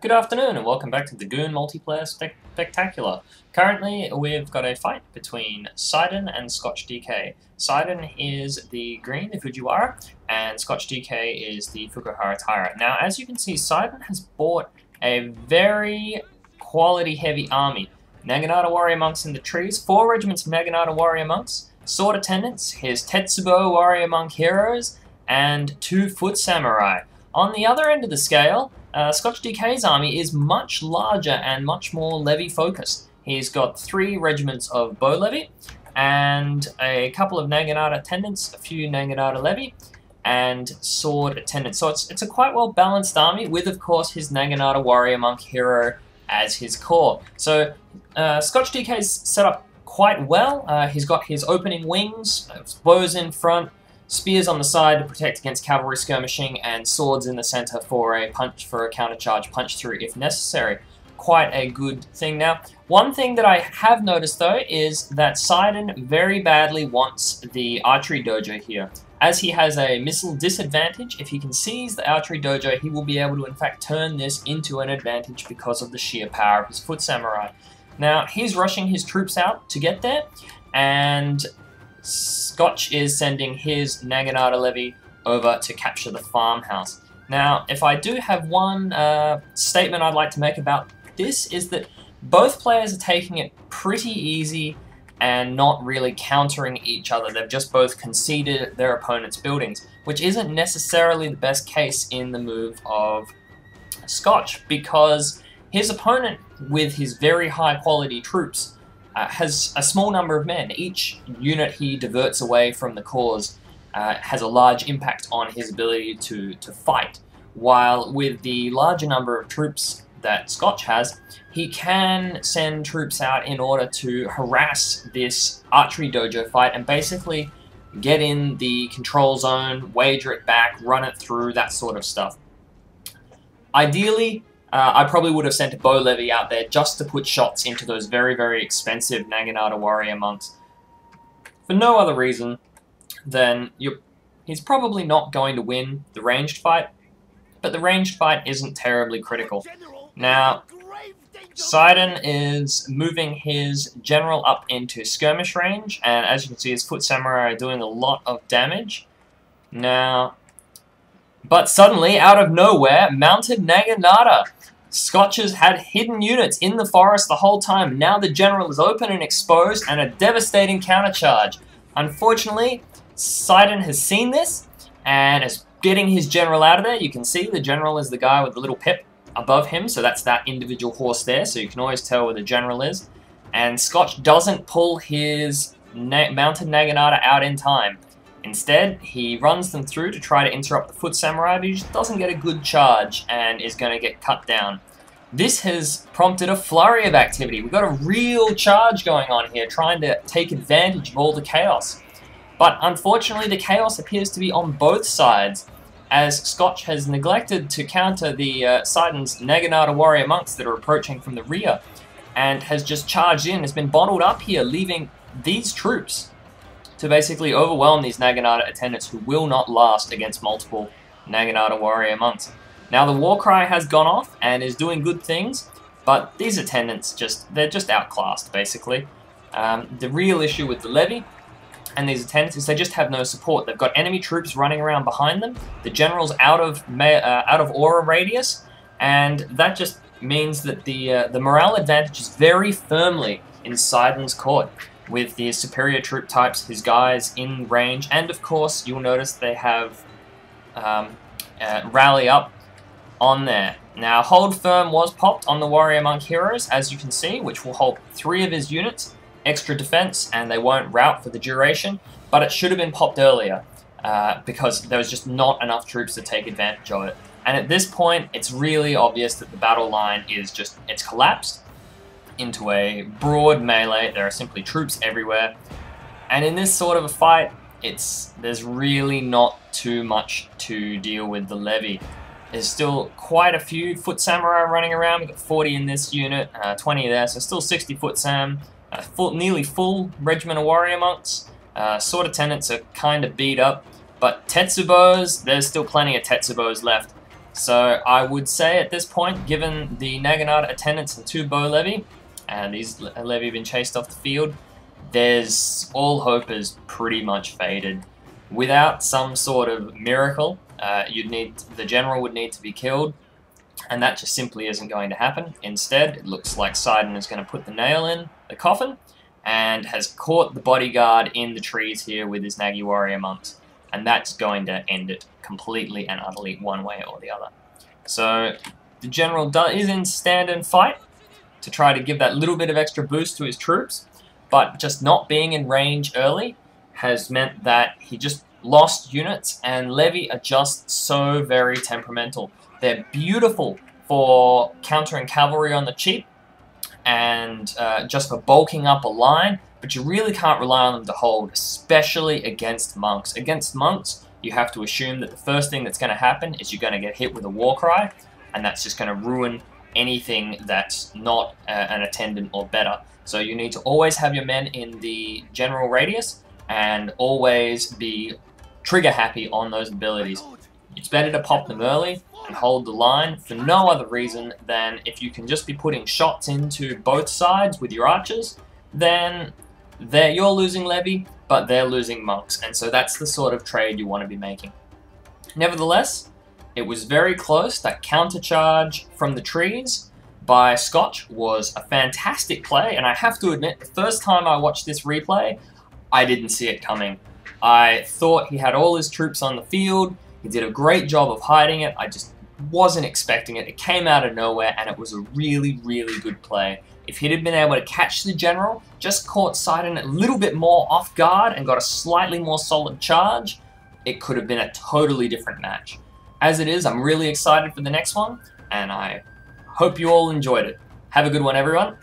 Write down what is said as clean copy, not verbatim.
Good afternoon and welcome back to the Goon Multiplayer Spectacular. Currently, we've got a fight between Sydin and ScotchDK. Sydin is the green, the Fujiwara, and ScotchDK is the Fukuhara Taira. Now, as you can see, Sydin has bought a very quality-heavy army. Naginata Warrior Monks in the trees, 4 regiments of Naginata Warrior Monks, Sword Attendants, his Tetsubo Warrior Monk Heroes, and 2 Foot Samurai. On the other end of the scale, ScotchDK's army is much larger and much more levy-focused. He's got 3 regiments of bow levy, and a couple of Naginata attendants, a few Naginata levy, and sword attendants. So it's a quite well-balanced army with, of course, his Naginata Warrior Monk hero as his core. So ScotchDK's set up quite well. He's got his opening wings, bows in front, spears on the side to protect against cavalry skirmishing, and swords in the center for a countercharge punch through if necessary. Quite a good thing. Now, one thing that I have noticed though is that Sydin very badly wants the archery dojo here. As he has a missile disadvantage, if he can seize the archery dojo, he will be able to in fact turn this into an advantage because of the sheer power of his foot samurai. Now, he's rushing his troops out to get there, and Scotch is sending his Naginata levy over to capture the farmhouse. Now, if I do have one statement I'd like to make about this, is that both players are taking it pretty easy and not really countering each other. They've just both conceded their opponent's buildings, which isn't necessarily the best case in the move of Scotch, because his opponent, with his very high quality troops, has a small number of men. Each unit he diverts away from the cause has a large impact on his ability to fight, while with the larger number of troops that Scotch has, he can send troops out in order to harass this archery dojo fight and basically get in the control zone, wager it back, run it through, that sort of stuff. Ideally, I probably would have sent a bow levy out there just to put shots into those very, very expensive Naginata Warrior Monks. For no other reason than he's probably not going to win the ranged fight, but the ranged fight isn't terribly critical. Now, Sydin is moving his general up into skirmish range, and as you can see, his foot samurai are doing a lot of damage. Now, but suddenly, out of nowhere, mounted Naginata. Scotch has had hidden units in the forest the whole time. Now the general is open and exposed, and a devastating countercharge. Unfortunately, Sydin has seen this and is getting his general out of there. You can see the general is the guy with the little pip above him, so that's that individual horse there, so you can always tell where the general is. And Scotch doesn't pull his mounted Naginata out in time. Instead, he runs them through to try to interrupt the foot samurai, but he just doesn't get a good charge and is going to get cut down. This has prompted a flurry of activity. We've got a real charge going on here, trying to take advantage of all the chaos. But unfortunately, the chaos appears to be on both sides, as Scotch has neglected to counter the Sydin's Naginata Warrior Monks that are approaching from the rear, and has just charged in, has been bottled up here, leaving these troops to basically overwhelm these Naginata attendants who will not last against multiple Naginata Warrior Monks. Now the war cry has gone off and is doing good things, but these attendants they're just outclassed basically. The real issue with the levy and these attendants is they just have no support. They've got enemy troops running around behind them, the general's out of aura radius, and that just means that the morale advantage is very firmly in Sydin's court, with the superior troop types, his guys in range, and of course you'll notice they have rally up on there. Now, hold firm was popped on the Warrior Monk heroes, as you can see, which will hold 3 of his units, extra defense, and they won't rout for the duration, but it should have been popped earlier because there was just not enough troops to take advantage of it. And at this point, it's really obvious that the battle line is it's collapsed into a broad melee. There are simply troops everywhere, and in this sort of a fight, there's really not too much to deal with the levy. There's still quite a few foot samurai running around. We've got 40 in this unit, 20 there, so still 60 foot sam, nearly full regiment of warrior monks. Sword attendants are kind of beat up, but Tetsubos, there's still plenty of Tetsubos left. So I would say at this point, given the Naginata attendance and 2 bow levy, and these levy have been chased off the field, there's all hope is pretty much faded. Without some sort of miracle, the general would need to be killed, and that just simply isn't going to happen. Instead, it looks like Sydin is going to put the nail in the coffin, and has caught the bodyguard in the trees here with his Nagi warrior monks, and that's going to end it completely and utterly one way or the other. So the general is in stand and fight to try to give that little bit of extra boost to his troops, but just not being in range early has meant that he just lost units, and levy are just so very temperamental. They're beautiful for countering cavalry on the cheap and just for bulking up a line, but you really can't rely on them to hold, especially against monks. Against monks, you have to assume that the first thing that's going to happen is you're going to get hit with a war cry, and that's just going to ruin anything that's not an attendant or better. So you need to always have your men in the general radius and always be trigger happy on those abilities. It's better to pop them early and hold the line for no other reason than if you can just be putting shots into both sides with your archers, then you're losing levy, but they're losing monks, and so that's the sort of trade you want to be making. Nevertheless, it was very close. That countercharge from the trees by Scotch was a fantastic play, and I have to admit, the first time I watched this replay, I didn't see it coming. I thought he had all his troops on the field. He did a great job of hiding it. I just wasn't expecting it. It came out of nowhere, and it was a really, really good play. If he'd have been able to catch the general, just caught Sydin a little bit more off guard and got a slightly more solid charge, it could have been a totally different match. As it is, I'm really excited for the next one, and I hope you all enjoyed it. Have a good one, everyone.